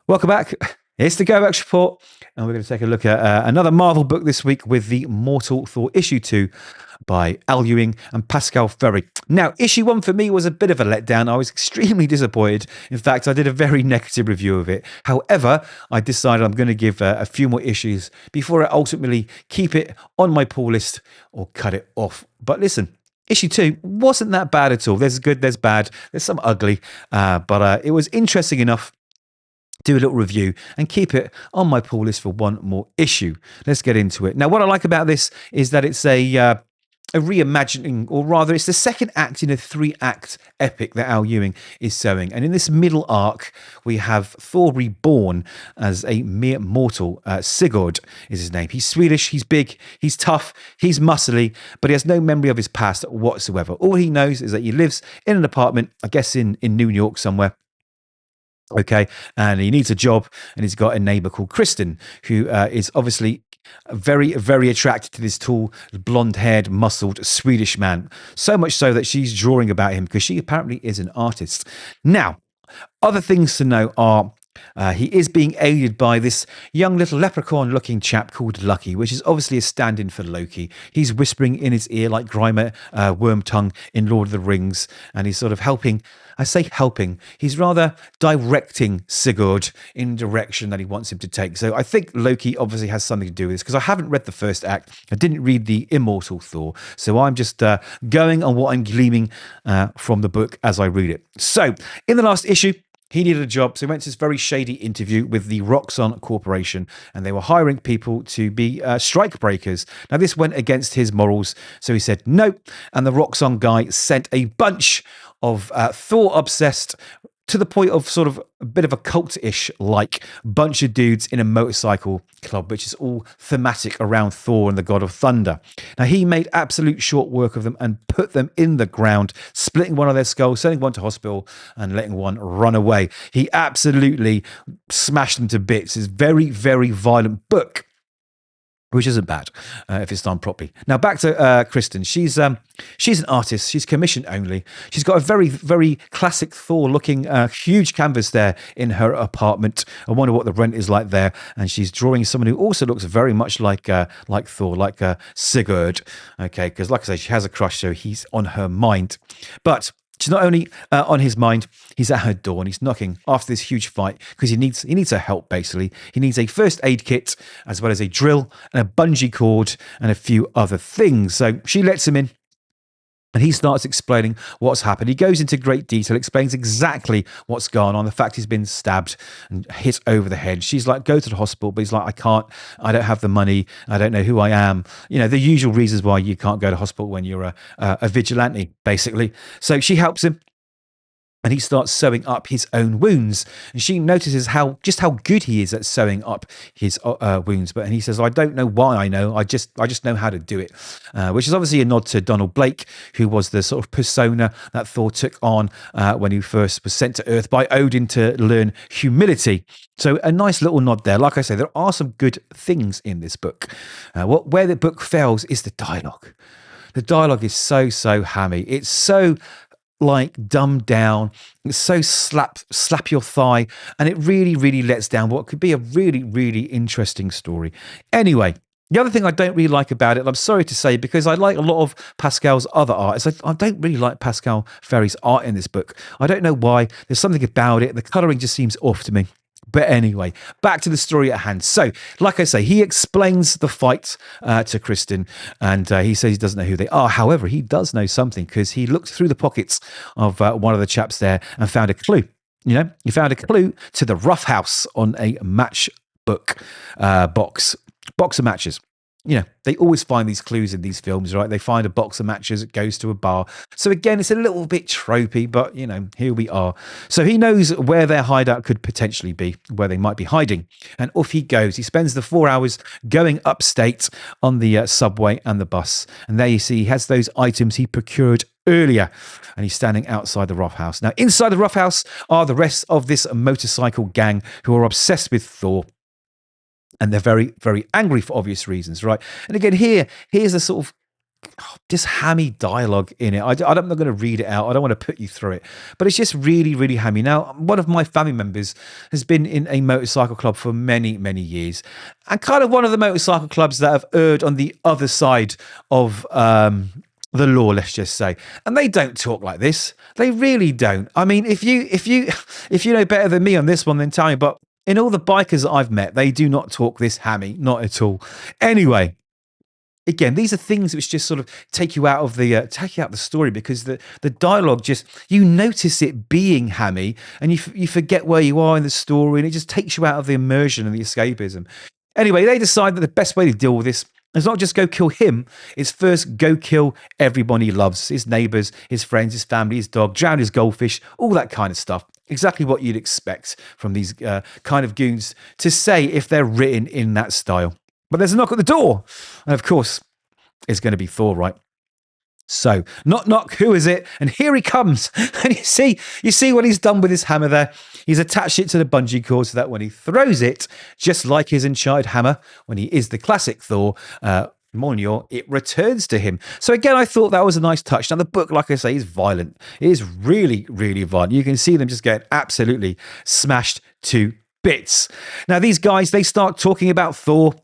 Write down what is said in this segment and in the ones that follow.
Welcome back. It's the Kovacs report, and we're going to take a look at another Marvel book this week with the Mortal Thor issue 2 by Ewing and Pasqual Ferry. Now, issue 1 for me was a bit of a letdown. I was extremely disappointed. In fact, I did a very negative review of it. However, I decided I'm going to give a few more issues before I ultimately keep it on my pull list or cut it off. But listen, issue 2 wasn't that bad at all. There's good, there's bad, there's some ugly, but it was interesting enough. Do a little review and keep it on my pull list for one more issue. Let's get into it. Now, what I like about this is that it's a reimagining, or rather, it's the second act in a 3-act epic that Al Ewing is sewing. And in this middle arc, we have Thor reborn as a mere mortal. Sigurd is his name. He's Swedish, he's big, he's tough, he's muscly, but he has no memory of his past whatsoever. All he knows is that he lives in an apartment, I guess in New York somewhere. Okay, and he needs a job, and he's got a neighbor called Kristen, who is obviously very, very attracted to this tall, blonde-haired, muscled Swedish man. So much so that she's drawing about him because she apparently is an artist. Now, other things to know are he is being aided by this young little leprechaun-looking chap called Lucky, which is obviously a stand-in for Loki. He's whispering in his ear like Grimer Wormtongue in Lord of the Rings, and he's sort of helping. I say helping. He's rather directing Sigurd in the direction that he wants him to take. So I think Loki obviously has something to do with this, because I haven't read the first act. I didn't read the Immortal Thor. So I'm just going on what I'm gleaming from the book as I read it. So in the last issue, he needed a job, so he went to this very shady interview with the Roxxon Corporation, and they were hiring people to be strike breakers. Now, this went against his morals, so he said no, and the Roxxon guy sent a bunch of Thor-obsessed, to the point of sort of a bit of a cult-ish like bunch of dudes in a motorcycle club, which is all thematic around Thor and the god of thunder. Now, he made absolute short work of them and put them in the ground, splitting one of their skulls, sending one to hospital and letting one run away. He absolutely smashed them to bits. It's a very, very violent book, which isn't bad if it's done properly. Now, back to Kristen. She's an artist. She's commission only. She's got a very, very classic Thor-looking huge canvas there in her apartment. I wonder what the rent is like there. And she's drawing someone who also looks very much like Thor, like Sigurd. Okay, because like I say, she has a crush, so he's on her mind. But she's not only on his mind, he's at her door and he's knocking after this huge fight because he needs her help, basically. He needs a first aid kit, as well as a drill and a bungee cord and a few other things. So she lets him in, and he starts explaining what's happened. He goes into great detail, explains exactly what's gone on, the fact he's been stabbed and hit over the head. She's like, go to the hospital, but he's like, I can't, I don't have the money, I don't know who I am. You know, the usual reasons why you can't go to hospital when you're a vigilante, basically. So she helps him, and he starts sewing up his own wounds. And she notices just how good he is at sewing up his wounds. And he says, I don't know why I know. I just know how to do it. Which is obviously a nod to Donald Blake, who was the sort of persona that Thor took on when he first was sent to Earth by Odin to learn humility. So a nice little nod there. Like I say, there are some good things in this book. Where the book fails is the dialogue. The dialogue is so hammy. It's so like dumbed down. It's so slap your thigh, and it really lets down what could be a really interesting story. Anyway, the other thing I don't really like about it, and I'm sorry to say, because I like a lot of Pascal's other art, is I don't really like Pasqual Ferry's art in this book. I don't know why. There's something about it. The colouring just seems off to me. But anyway, back to the story at hand. So, like I say, he explains the fight to Kristen, and he says he doesn't know who they are. However, he does know something, because he looked through the pockets of one of the chaps there and found a clue. You know, he found a clue to the rough house on a matchbook box of matches. You know, they always find these clues in these films, right? They find a box of matches, it goes to a bar. So again, it's a little bit tropey, but, you know, here we are. So he knows where their hideout could potentially be, where they might be hiding. And off he goes. He spends the 4 hours going upstate on the subway and the bus. And there you see, he has those items he procured earlier, and he's standing outside the rough house. Now, inside the rough house are the rest of this motorcycle gang who are obsessed with Thor. And they're very angry for obvious reasons, right? And again, here's a sort of just hammy dialogue in it. I'm not going to read it out. I don't want to put you through it, but it's just really, really hammy. Now, one of my family members has been in a motorcycle club for many, many years, and kind of one of the motorcycle clubs that have erred on the other side of the law, let's just say. And they don't talk like this. They really don't. I mean, if you know better than me on this one, then tell me. But in all the bikers that I've met, they do not talk this hammy, not at all. Anyway, again, these are things which just sort of take you out of the story, because the dialogue, just, you notice it being hammy, and you forget where you are in the story, and it just takes you out of the immersion and the escapism. Anyway, they decide that the best way to deal with this is not just go kill him, it's first go kill everyone he loves, his neighbours, his friends, his family, his dog, drown his goldfish, all that kind of stuff. Exactly what you'd expect from these kind of goons to say if they're written in that style. But there's a knock at the door. And of course, it's going to be Thor, right? So, knock, knock, who is it? And here he comes. And you see what he's done with his hammer there? He's attached it to the bungee cord so that when he throws it, just like his enchanted hammer, when he is the classic Thor, Mjolnir, it returns to him. So again, I thought that was a nice touch. Now, the book, like I say, is violent. It is really, really violent. You can see them just get absolutely smashed to bits. Now, these guys, they start talking about Thor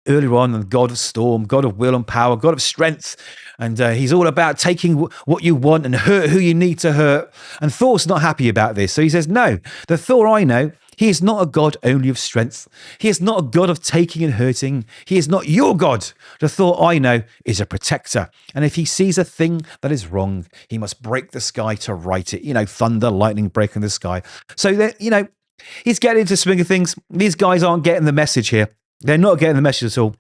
earlier on, the god of storm, god of will and power, god of strength. And he's all about taking what you want and hurt who you need to hurt. And Thor's not happy about this. So he says, no, the Thor I know, he is not a god only of strength. He is not a god of taking and hurting. He is not your god. The Thor I know is a protector. And if he sees a thing that is wrong, he must break the sky to right it. You know, thunder, lightning breaking the sky. So that, you know, he's getting into swing of things. These guys aren't getting the message here. They're not getting the message at all.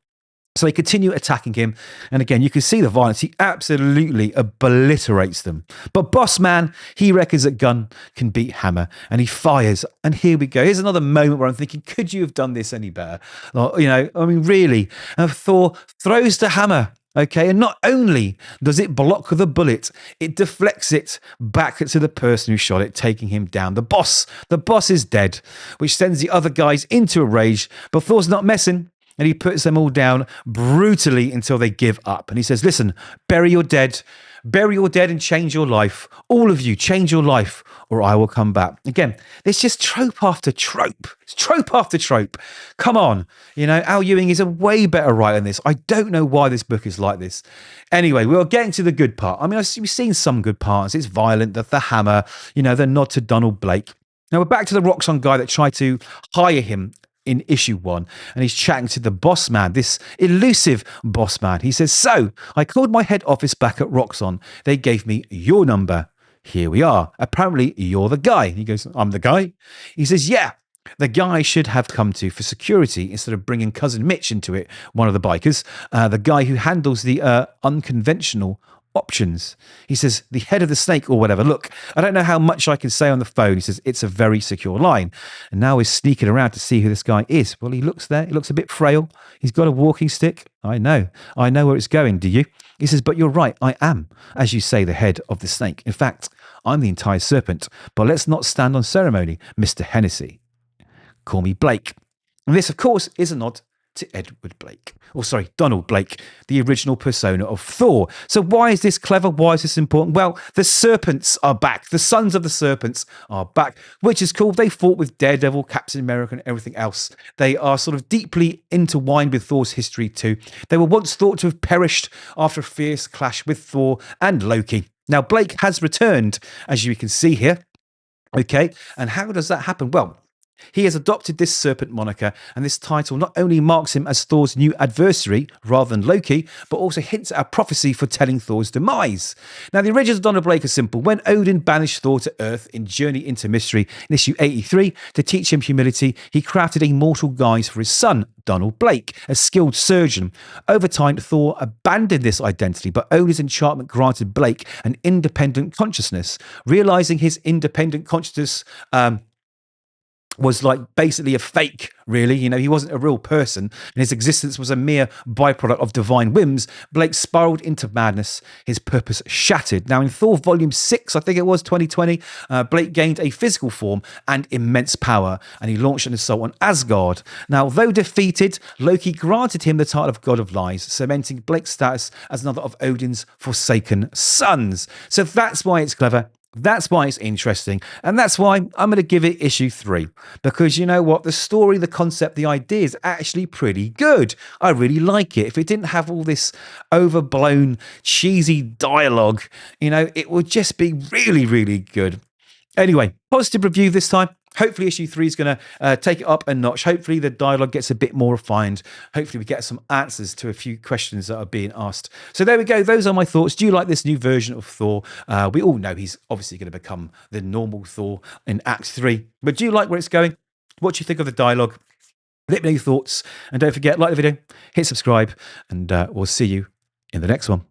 So they continue attacking him. And again, you can see the violence. He absolutely obliterates them. But Boss Man, he reckons that gun can beat hammer. And he fires. And here we go. Here's another moment where I'm thinking, could you have done this any better? Like, you know, I mean, really. And Thor throws the hammer. Okay, and not only does it block the bullet, it deflects it back to the person who shot it, taking him down. The boss is dead, which sends the other guys into a rage. But Thor's not messing. And he puts them all down brutally until they give up. And he says, listen, bury your dead and change your life. All of you, change your life, or I will come back. Again, it's just trope after trope. It's trope after trope. Come on. You know, Al Ewing is a way better writer than this. I don't know why this book is like this. Anyway, we're getting to the good part. I mean, we've seen some good parts. It's violent, the hammer, you know, the nod to Donald Blake. Now we're back to the Roxxon guy that tried to hire him in issue 1, and he's chatting to the boss man, this elusive boss man. He says, so I called my head office back at Roxxon. They gave me your number. Here we are. Apparently you're the guy. He goes, I'm the guy. He says, yeah, the guy I should have come to for security instead of bringing cousin Mitch into it, one of the bikers, the guy who handles the unconventional options. He says, the head of the snake or whatever. Look, I don't know how much I can say on the phone. He says, it's a very secure line. And now he's sneaking around to see who this guy is. Well, he looks there. He looks a bit frail. He's got a walking stick. I know where it's going. Do you? He says, but you're right. I am, as you say, the head of the snake. In fact, I'm the entire serpent. But let's not stand on ceremony, Mr. Hennessy. Call me Blake. And this, of course, is a nod to Donald Blake, the original persona of Thor. So why is this clever? Why is this important? Well, the serpents are back. The sons of the serpents are back, which is cool. They fought with Daredevil, Captain America, and everything else. They are sort of deeply intertwined with Thor's history too. They were once thought to have perished after a fierce clash with Thor and Loki. Now, Blake has returned, as you can see here. Okay, and how does that happen? Well, he has adopted this serpent moniker, and this title not only marks him as Thor's new adversary rather than Loki, but also hints at a prophecy foretelling Thor's demise. Now, the origins of Donald Blake are simple. When Odin banished Thor to Earth in Journey into Mystery in issue 83 to teach him humility, he crafted a mortal guise for his son, Donald Blake, a skilled surgeon. Over time, Thor abandoned this identity, but Odin's enchantment granted Blake an independent consciousness. Realizing his independent consciousness was like basically a fake, really. You know, he wasn't a real person, and his existence was a mere byproduct of divine whims. Blake spiraled into madness, his purpose shattered. Now, in Thor Volume 6, I think it was 2020, Blake gained a physical form and immense power, and he launched an assault on Asgard. Now, though defeated, Loki granted him the title of God of Lies, cementing Blake's status as another of Odin's forsaken sons. So that's why it's clever. That's why it's interesting. And that's why I'm going to give it issue 3. Because you know what? The story, the concept, the idea is actually pretty good. I really like it. If it didn't have all this overblown, cheesy dialogue, you know, it would just be really, really good. Anyway, positive review this time. Hopefully issue 3 is going to take it up a notch. Hopefully the dialogue gets a bit more refined. Hopefully we get some answers to a few questions that are being asked. So there we go. Those are my thoughts. Do you like this new version of Thor? We all know he's obviously going to become the normal Thor in Act 3. But do you like where it's going? What do you think of the dialogue? Let me know your thoughts. And don't forget, like the video, hit subscribe, and we'll see you in the next one.